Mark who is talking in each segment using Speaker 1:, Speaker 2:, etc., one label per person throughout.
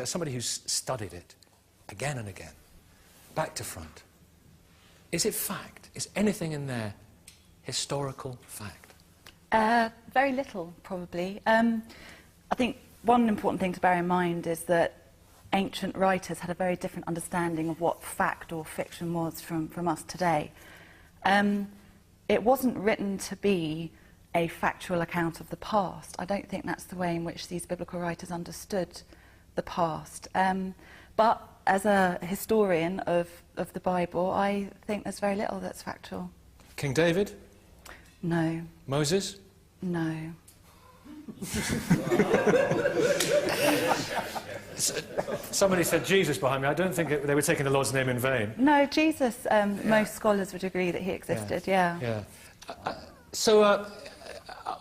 Speaker 1: as somebody who's studied it again and again, back to front, is it fact? Is anything in there historical fact?
Speaker 2: Very little, probably. I think one important thing to bear in mind is that ancient writers had a very different understanding of what fact or fiction was from us today. It wasn't written to be a factual account of the past. I don't think that's the way in which these biblical writers understood the past. But as a historian of the Bible, I think there's very little that's factual.
Speaker 1: King David?
Speaker 2: No.
Speaker 1: Moses?
Speaker 2: No.
Speaker 1: Somebody said Jesus behind me. I don't think they were taking the Lord's name in vain.
Speaker 2: No, Jesus, most scholars would agree that he existed, yeah.
Speaker 1: So a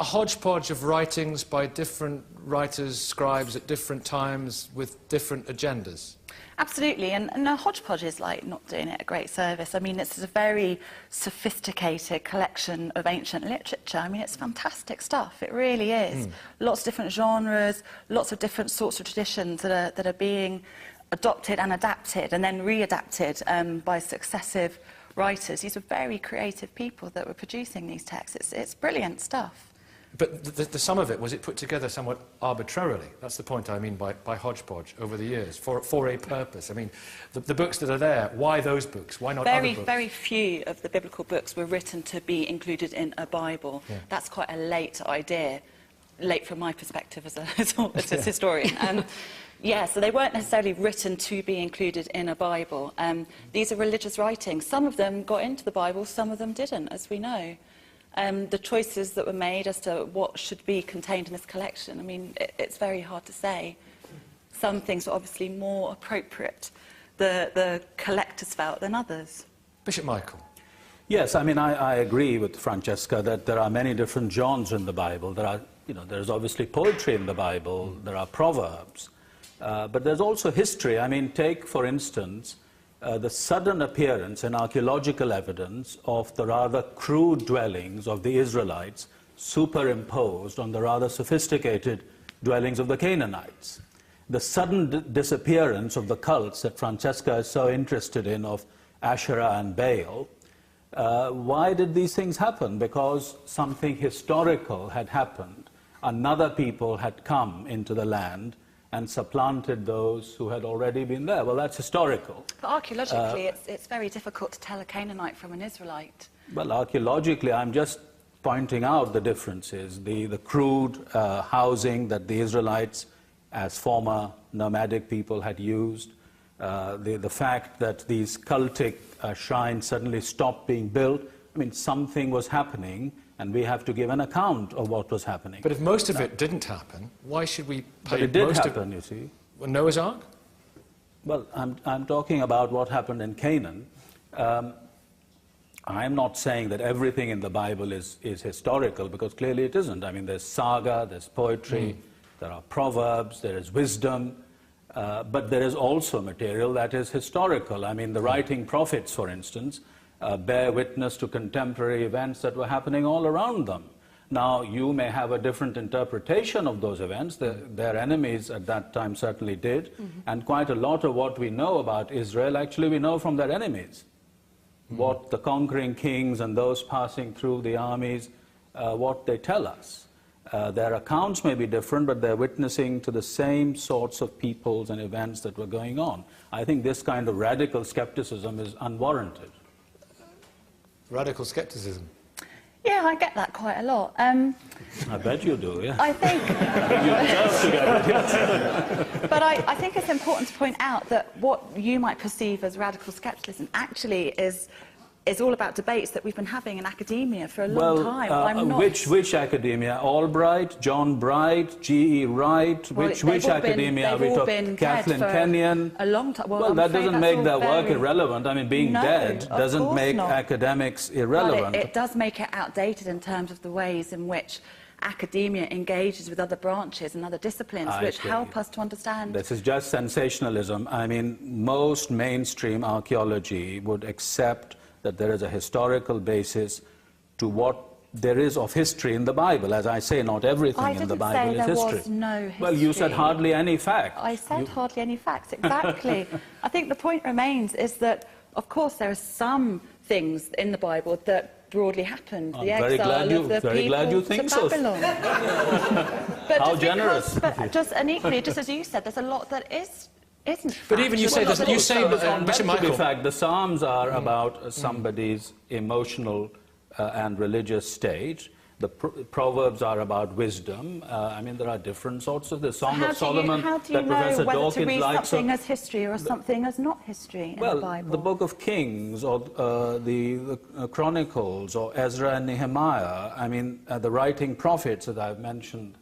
Speaker 1: hodgepodge of writings by different writers, scribes at different times with different agendas.
Speaker 2: Absolutely, and a hodgepodge is like not doing it a great service. I mean, it's a very sophisticated collection of ancient literature. I mean, it's fantastic stuff. It really is. Lots of different genres, lots of different sorts of traditions that are being adopted and adapted and then readapted by successive writers. These were very creative people that were producing these texts. It's brilliant stuff.
Speaker 1: But the sum of it, was it put together somewhat arbitrarily? That's the point I mean by hodgepodge over the years, for a purpose. I mean, the books that are there, why those books? Why not other books?
Speaker 2: Very few of the biblical books were written to be included in a Bible. Yeah. That's quite a late idea, late from my perspective as a historian. Yeah, so they weren't necessarily written to be included in a Bible. These are religious writings. Some of them got into the Bible, some of them didn't, as we know. The choices that were made as to what should be contained in this collection, I mean, it's very hard to say. Some things are obviously more appropriate, the collectors felt, than others.
Speaker 1: Bishop Michael.
Speaker 3: Yes, I mean, I agree with Francesca that there are many different genres in the Bible. There's obviously poetry in the Bible, there are proverbs, but there's also history. I mean, take, for instance, the sudden appearance in archaeological evidence of the rather crude dwellings of the Israelites superimposed on the rather sophisticated dwellings of the Canaanites. The sudden disappearance of the cults that Francesca is so interested in of Asherah and Baal. Why did these things happen? Because something historical had happened. Another people had come into the land and supplanted those who had already been there. Well, that's historical.
Speaker 2: But archaeologically, it's very difficult to tell a Canaanite from an Israelite.
Speaker 3: Well, archaeologically, I'm just pointing out the differences. The crude housing that the Israelites, as former nomadic people, had used. The fact that these cultic shrines suddenly stopped being built. I mean, something was happening, and we have to give an account of what was happening.
Speaker 1: But if most of it didn't happen, why should we pay
Speaker 3: but it did
Speaker 1: most
Speaker 3: happen, you see.
Speaker 1: Well, Noah's Ark?
Speaker 3: Well, I'm talking about what happened in Canaan. I'm not saying that everything in the Bible is historical, because clearly it isn't. I mean, there's saga, there's poetry, there are proverbs, there is wisdom, but there is also material that is historical. I mean, the writing prophets, for instance, bear witness to contemporary events that were happening all around them. Now, you may have a different interpretation of those events. Their enemies at that time certainly did, and quite a lot of what we know about Israel, actually we know from their enemies. What the conquering kings and those passing through the armies, what they tell us. Their accounts may be different, but they're witnessing to the same sorts of peoples and events that were going on. I think this kind of radical skepticism is unwarranted.
Speaker 1: Radical skepticism.
Speaker 2: Yeah, I get that quite a lot.
Speaker 3: I bet you do, yeah.
Speaker 2: I think...
Speaker 3: You deserve to get it, yes.
Speaker 2: But I think it's important to point out that what you might perceive as radical skepticism actually is all about debates that we've been having in academia for a long time. I'm not...
Speaker 3: Which academia? Albright, John Bright, G.E. Wright?
Speaker 2: Well,
Speaker 3: which academia are we talking? Kathleen Kenyon?
Speaker 2: A long time.
Speaker 3: Well, that doesn't make that work irrelevant. I mean, being dead doesn't make academics irrelevant.
Speaker 2: Well, it does make it outdated in terms of the ways in which academia engages with other branches and other disciplines which help us to understand.
Speaker 3: This is just sensationalism. I mean, most mainstream archaeology would accept that there is a historical basis to what there is of history in the Bible. As I say, not everything in the Bible is history.
Speaker 2: I didn't say there was no history.
Speaker 3: Well, you said hardly any fact.
Speaker 2: I said hardly any facts, exactly. I think the point remains is that, of course, there are some things in the Bible that broadly happened.
Speaker 3: I'm
Speaker 2: the exile of the people to Babylon. But
Speaker 3: how generous.
Speaker 2: But and equally, just as you said, there's a lot that isn't fact.
Speaker 1: But even you say, Bishop Michael...
Speaker 3: In fact, the Psalms are about somebody's emotional and religious stage. The Proverbs are about wisdom. I mean, there are different sorts of the Song of Solomon
Speaker 2: how do you
Speaker 3: that Professor
Speaker 2: know whether
Speaker 3: Dawkins
Speaker 2: to read
Speaker 3: likes.
Speaker 2: Something as history or something as not history in the Bible?
Speaker 3: Well, the Book of Kings or the Chronicles or Ezra and Nehemiah, I mean, the writing prophets that I've mentioned,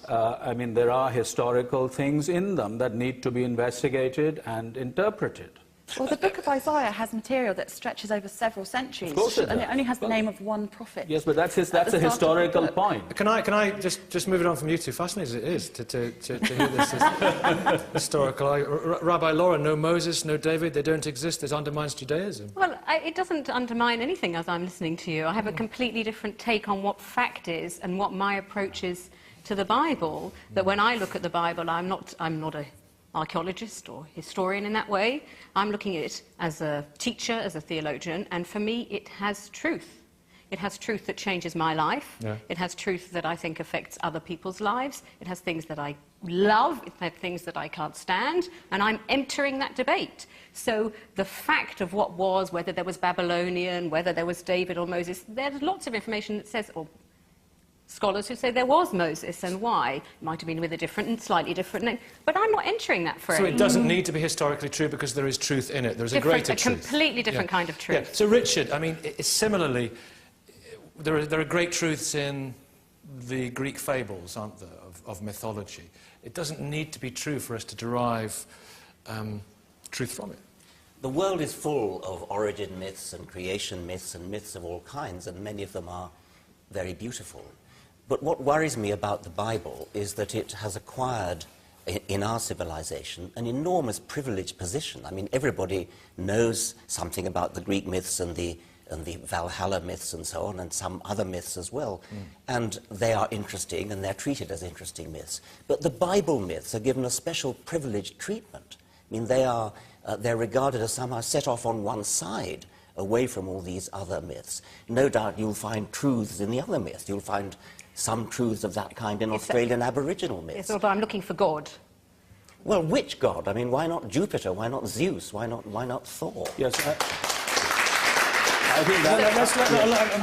Speaker 3: I mean, there are historical things in them that need to be investigated and interpreted.
Speaker 2: Well, the book of Isaiah has material that stretches over several centuries,
Speaker 3: of course it does.
Speaker 2: And it only has the name of one prophet.
Speaker 3: Yes, but that's a historical point.
Speaker 1: Can I just move it on from you two? Fascinating as it is to hear this historical. Rabbi Laura, no Moses, no David, they don't exist. This undermines Judaism.
Speaker 4: Well, it doesn't undermine anything as I'm listening to you. I have a completely different take on what fact is and what my approach is to the Bible. That when I look at the Bible, I'm not a archaeologist or historian in that way. I'm looking at it as a teacher, as a theologian, and for me it has truth. It has truth that changes my life. Yeah. It has truth that I think affects other people's lives. It has things that I love. It has things that I can't stand, and I'm entering that debate. So the fact of what was, whether there was Babylonian, whether there was David or Moses, there's lots of information that says, or scholars who say there was Moses and why. It might have been with a different and slightly different name. But I'm not entering that phrase.
Speaker 1: So it doesn't need to be historically true because there is truth in it. There's a greater truth.
Speaker 4: A completely different kind of truth.
Speaker 1: Yeah. So Richard, I mean, similarly, there are great truths in the Greek fables, aren't there, of mythology. It doesn't need to be true for us to derive truth from it.
Speaker 5: The world is full of origin myths and creation myths and myths of all kinds, and many of them are very beautiful. But what worries me about the Bible is that it has acquired, in our civilization, an enormous privileged position. I mean, everybody knows something about the Greek myths and the Valhalla myths and so on, and some other myths as well. And they are interesting, and they're treated as interesting myths. But the Bible myths are given a special privileged treatment. I mean, they're regarded as somehow set off on one side, away from all these other myths. No doubt you'll find truths in the other myths. You'll find some truths of that kind in Australian Aboriginal myths.
Speaker 4: Yes, although I'm looking for God.
Speaker 5: Well, which God? I mean, why not Jupiter? Why not Zeus? Why not Thor?
Speaker 3: Yes, I think that...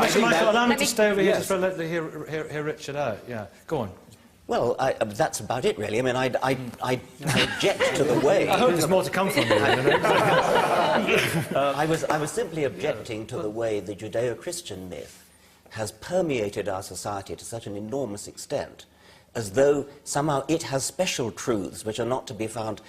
Speaker 1: Mr. Michael, allow me to stay over here just to hear Richard out. Yeah, go on.
Speaker 5: Well, that's about it, really. I mean, I object to the way...
Speaker 1: I hope there's more to come from you.
Speaker 5: I was simply objecting to the way the Judeo-Christian myth has permeated our society to such an enormous extent, as though somehow it has special truths which are not to be found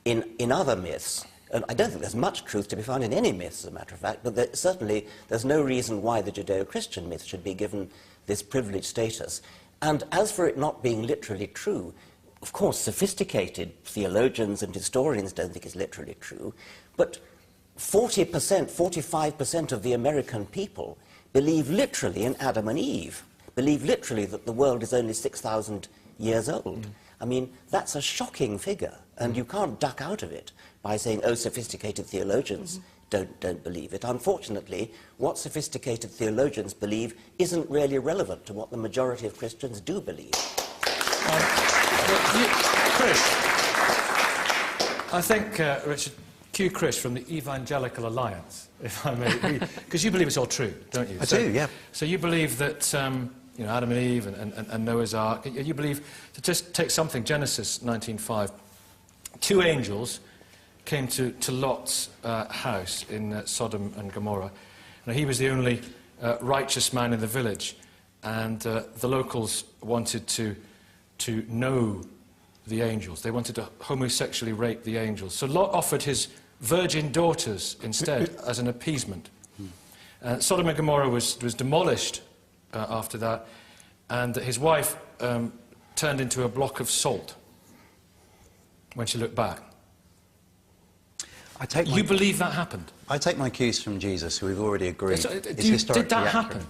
Speaker 5: in other myths. And I don't think there's much truth to be found in any myths, as a matter of fact, but certainly there's no reason why the Judeo-Christian myth should be given this privileged status. And as for it not being literally true, of course, sophisticated theologians and historians don't think it's literally true, but 40%, 45% of the American people believe literally in Adam and Eve, believe literally that the world is only 6,000 years old. I mean, that's a shocking figure, and you can't duck out of it by saying, oh, sophisticated theologians don't believe it. Unfortunately, what sophisticated theologians believe isn't really relevant to what the majority of Christians do believe.
Speaker 1: Chris, I think, Richard, cue Chris from the Evangelical Alliance, if I may, because you believe it's all true, don't you?
Speaker 6: I do, yeah.
Speaker 1: So you believe that Adam and Eve and Noah's Ark, you believe, to just take something, Genesis 19:5, 2 angels came to Lot's house in Sodom and Gomorrah. Now, he was the only righteous man in the village, and the locals wanted to know the angels. They wanted to homosexually rape the angels. So Lot offered his virgin daughters instead as an appeasement. Sodom and Gomorrah was demolished after that, and his wife turned into a block of salt when she looked back. You believe that happened?
Speaker 6: I take my cues from Jesus, who we've already agreed is
Speaker 1: did that happen?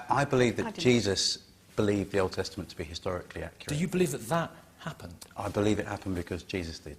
Speaker 6: I believe
Speaker 4: I
Speaker 6: that
Speaker 4: didn't.
Speaker 6: Jesus believed the Old Testament to be historically accurate.
Speaker 1: Do you believe that that happened?
Speaker 6: I believe it happened because Jesus did.